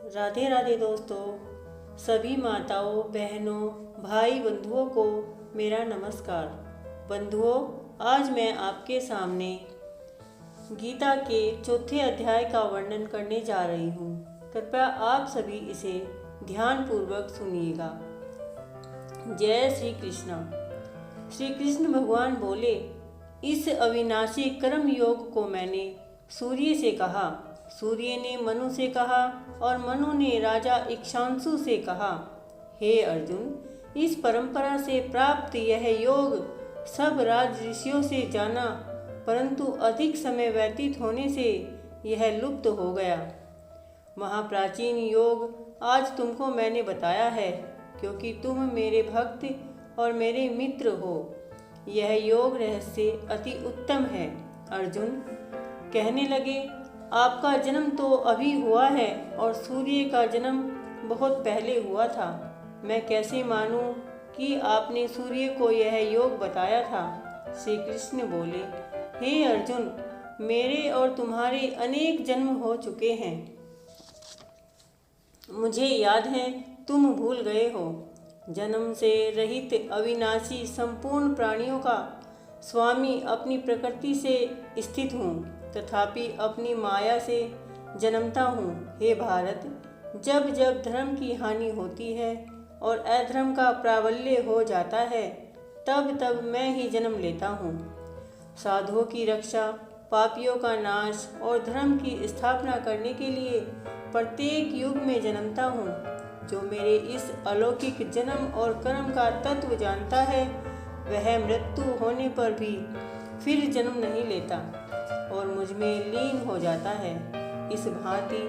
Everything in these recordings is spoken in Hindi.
राधे राधे दोस्तों, सभी माताओं, बहनों, भाई बंधुओं को मेरा नमस्कार। बंधुओं, आज मैं आपके सामने गीता के चौथे अध्याय का वर्णन करने जा रही हूँ। कृपया आप सभी इसे ध्यानपूर्वक सुनिएगा। जय श्री कृष्ण। श्री कृष्ण भगवान बोले, इस अविनाशी कर्म योग को मैंने सूर्य से कहा, सूर्य ने मनु से कहा और मनु ने राजा इक्ष्वाकु से कहा। हे अर्जुन, इस परंपरा से प्राप्त यह योग सब राज ऋषियों से जाना, परंतु अधिक समय व्यतीत होने से यह लुप्त हो गया। महाप्राचीन योग आज तुमको मैंने बताया है, क्योंकि तुम मेरे भक्त और मेरे मित्र हो। यह योग रहस्य अति उत्तम है। अर्जुन कहने लगे, आपका जन्म तो अभी हुआ है और सूर्य का जन्म बहुत पहले हुआ था। मैं कैसे मानूं कि आपने सूर्य को यह योग बताया था। श्री कृष्ण बोले, हे अर्जुन, मेरे और तुम्हारे अनेक जन्म हो चुके हैं। मुझे याद है, तुम भूल गए हो। जन्म से रहित अविनाशी संपूर्ण प्राणियों का स्वामी अपनी प्रकृति से स्थित हूँ, तथापि अपनी माया से जन्मता हूँ। हे भारत, जब जब धर्म की हानि होती है और अधर्म का प्राबल्य हो जाता है, तब तब मैं ही जन्म लेता हूँ। साधुओं की रक्षा, पापियों का नाश और धर्म की स्थापना करने के लिए प्रत्येक युग में जन्मता हूँ। जो मेरे इस अलौकिक जन्म और कर्म का तत्व जानता है, वह मृत्यु होने पर भी फिर जन्म नहीं लेता और मुझ में लीन हो जाता है। इस भांति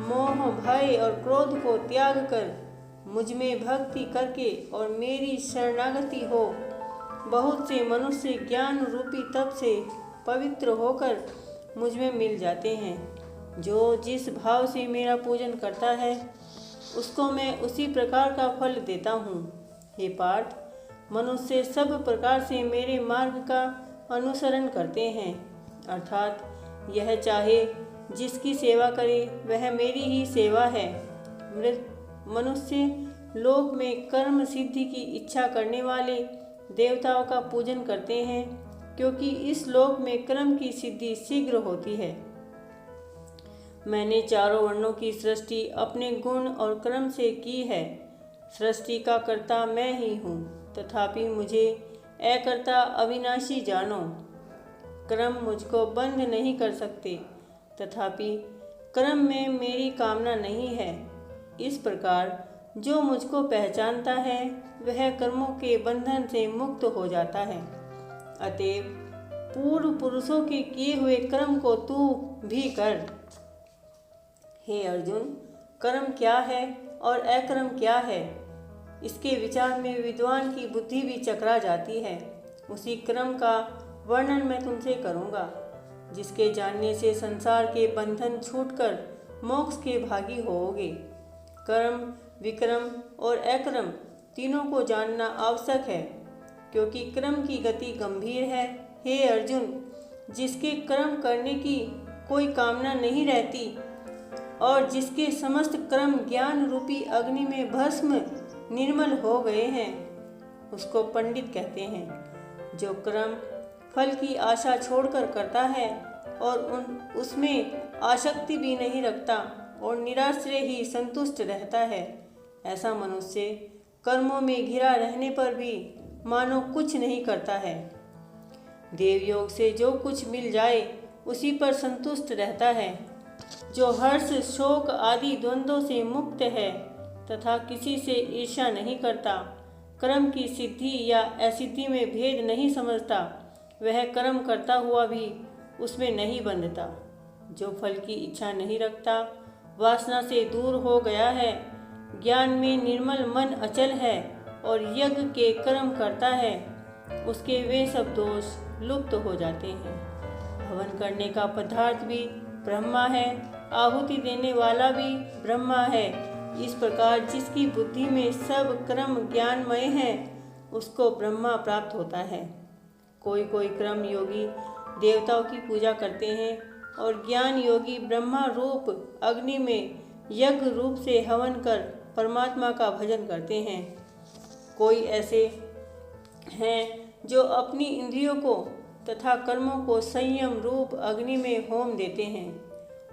मोह, भय और क्रोध को त्याग कर मुझ में भक्ति करके और मेरी शरणागति हो, बहुत से मनुष्य ज्ञान रूपी तप से पवित्र होकर मुझ में मिल जाते हैं। जो जिस भाव से मेरा पूजन करता है, उसको मैं उसी प्रकार का फल देता हूँ। हे पार्थ, मनुष्य सब प्रकार से मेरे मार्ग का अनुसरण करते हैं, अर्थात यह चाहे जिसकी सेवा करे वह मेरी ही सेवा है। मनुष्य लोक में कर्म सिद्धि की इच्छा करने वाले देवताओं का पूजन करते हैं, क्योंकि इस लोक में कर्म की सिद्धि शीघ्र होती है। मैंने चारों वर्णों की सृष्टि अपने गुण और कर्म से की है। सृष्टि का कर्ता मैं ही हूँ, तथापि मुझे अकर्ता अविनाशी जानो। कर्म मुझको बंध नहीं कर सकते, तथापि कर्म में मेरी कामना नहीं है। इस प्रकार जो मुझको पहचानता है, वह कर्मों के बंधन से मुक्त हो जाता है। अतएव पूर्व पुरुषों के किए हुए कर्म को तू भी कर। हे अर्जुन, कर्म क्या है और अकर्म क्या है, इसके विचार में विद्वान की बुद्धि भी चकरा जाती है। उसी क्रम का वर्णन मैं तुमसे करूँगा, जिसके जानने से संसार के बंधन छूटकर मोक्ष के भागी होओगे। कर्म, विक्रम और अकर्म तीनों को जानना आवश्यक है, क्योंकि कर्म की गति गंभीर है। हे अर्जुन, जिसके कर्म करने की कोई कामना नहीं रहती और जिसके समस्त कर्म ज्ञान रूपी अग्नि में भस्म निर्मल हो गए हैं, उसको पंडित कहते हैं। जो कर्म फल की आशा छोड़कर करता है और उसमें आसक्ति भी नहीं रखता और निराश्रय ही संतुष्ट रहता है, ऐसा मनुष्य कर्मों में घिरा रहने पर भी मानो कुछ नहीं करता है। देवयोग से जो कुछ मिल जाए उसी पर संतुष्ट रहता है। जो हर्ष, शोक आदि द्वंद्वों से मुक्त है तथा किसी से ईर्ष्या नहीं करता, कर्म की सिद्धि या असिद्धि में भेद नहीं समझता, वह कर्म करता हुआ भी उसमें नहीं बंधता। जो फल की इच्छा नहीं रखता, वासना से दूर हो गया है, ज्ञान में निर्मल मन अचल है और यज्ञ के कर्म करता है, उसके वे सब दोष लुप्त हो जाते हैं। हवन करने का पदार्थ भी ब्रह्मा है, आहुति देने वाला भी ब्रह्मा है। इस प्रकार जिसकी बुद्धि में सब कर्म ज्ञानमय है, उसको ब्रह्मा प्राप्त होता है। कोई कोई कर्म योगी देवताओं की पूजा करते हैं और ज्ञान योगी ब्रह्मा रूप अग्नि में यज्ञ रूप से हवन कर परमात्मा का भजन करते हैं। कोई ऐसे हैं जो अपनी इंद्रियों को तथा कर्मों को संयम रूप अग्नि में होम देते हैं,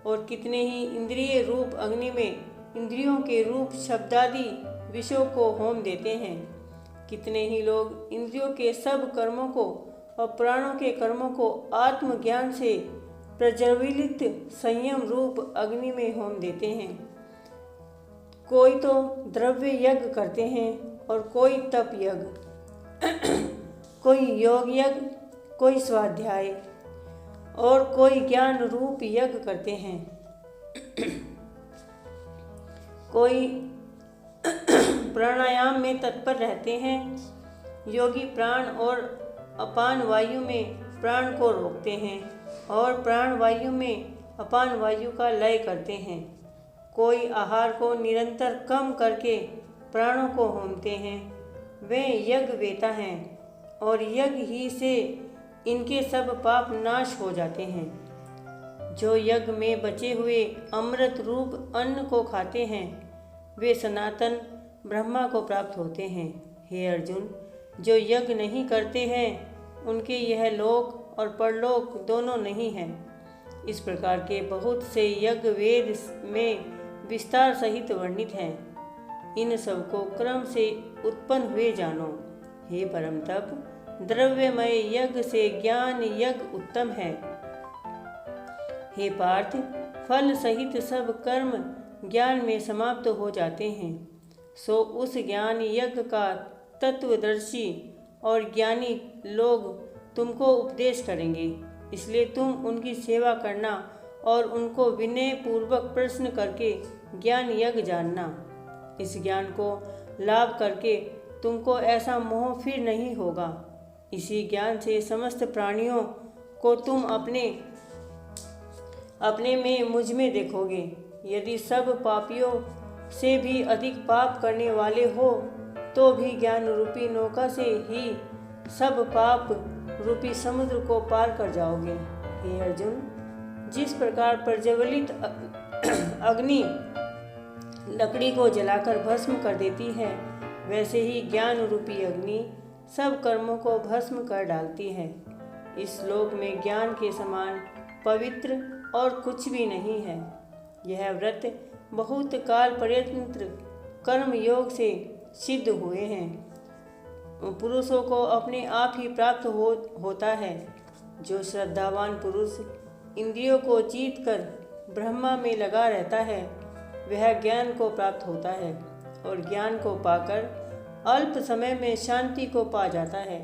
और कितने ही इंद्रिय रूप अग्नि में इंद्रियों के रूप शब्दादि विषयों को होम देते हैं। कितने ही लोग इंद्रियों के सब कर्मों को और प्राणों के कर्मों को आत्मज्ञान से प्रज्वलित संयम रूप अग्नि में होम देते हैं। कोई तो द्रव्य यज्ञ करते हैं और कोई तप यज्ञ, कोई योग यज्ञ, कोई स्वाध्याय और कोई ज्ञान रूप यज्ञ करते हैं। कोई प्राणायाम में तत्पर रहते हैं। योगी प्राण और अपान वायु में प्राण को रोकते हैं और प्राण वायु में अपान वायु का लय करते हैं। कोई आहार को निरंतर कम करके प्राणों को होमते हैं। वे यज्ञ वेता हैं और यज्ञ ही से इनके सब पाप नाश हो जाते हैं। जो यज्ञ में बचे हुए अमृत रूप अन्न को खाते हैं वे सनातन ब्रह्मा को प्राप्त होते हैं। हे अर्जुन, जो यज्ञ नहीं करते हैं उनके यह लोक और परलोक दोनों नहीं हैं। इस प्रकार के बहुत से यज्ञ वेद में विस्तार सहित वर्णित हैं। इन सब को क्रम से उत्पन्न हुए जानो। हे परम तप, द्रव्यमय यज्ञ से ज्ञान यज्ञ उत्तम है। हे पार्थ, फल सहित सब कर्म ज्ञान में समाप्त हो जाते हैं, सो उस ज्ञान यज्ञ का तत्वदर्शी और ज्ञानी लोग तुमको उपदेश करेंगे। इसलिए तुम उनकी सेवा करना और उनको विनय पूर्वक प्रश्न करके ज्ञान यज्ञ जानना। इस ज्ञान को लाभ करके तुमको ऐसा मोह फिर नहीं होगा। इसी ज्ञान से समस्त प्राणियों को तुम अपने में मुझ में देखोगे। यदि सब पापियों से भी अधिक पाप करने वाले हो तो भी ज्ञान रूपी नौका से ही सब पाप रूपी समुद्र को पार कर जाओगे। हे अर्जुन, जिस प्रकार प्रज्वलित अग्नि लकड़ी को जलाकर भस्म कर देती है, वैसे ही ज्ञान रूपी अग्नि सब कर्मों को भस्म कर डालती है। इस श्लोक में ज्ञान के समान पवित्र और कुछ भी नहीं है। यह व्रत बहुत काल पर्यंत कर्म योग से सिद्ध हुए हैं। पुरुषों को अपने आप ही प्राप्त होता है। जो श्रद्धावान पुरुष इंद्रियों को जीत कर ब्रह्मा में लगा रहता है वह ज्ञान को प्राप्त होता है और ज्ञान को पाकर अल्प समय में शांति को पा जाता है।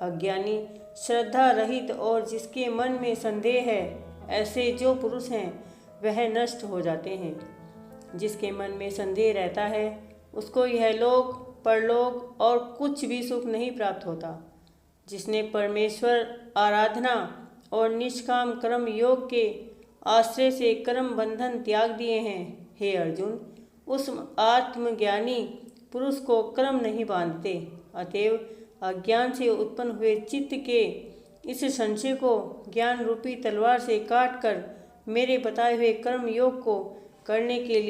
अज्ञानी, श्रद्धा रहित और जिसके मन में संदेह है, ऐसे जो पुरुष हैं वह नष्ट हो जाते हैं। जिसके मन में संदेह रहता है उसको यह लोक परलोक और कुछ भी सुख नहीं प्राप्त होता। जिसने परमेश्वर आराधना और निष्काम कर्म योग के आश्रय से कर्म बंधन त्याग दिए हैं, हे अर्जुन, उस आत्मज्ञानी पुरुष को कर्म नहीं बांधते। अतएव अज्ञान से उत्पन्न हुए चित्त के इस संशय को ज्ञान रूपी तलवार से काट कर मेरे बताए हुए कर्म योग को करने के लिए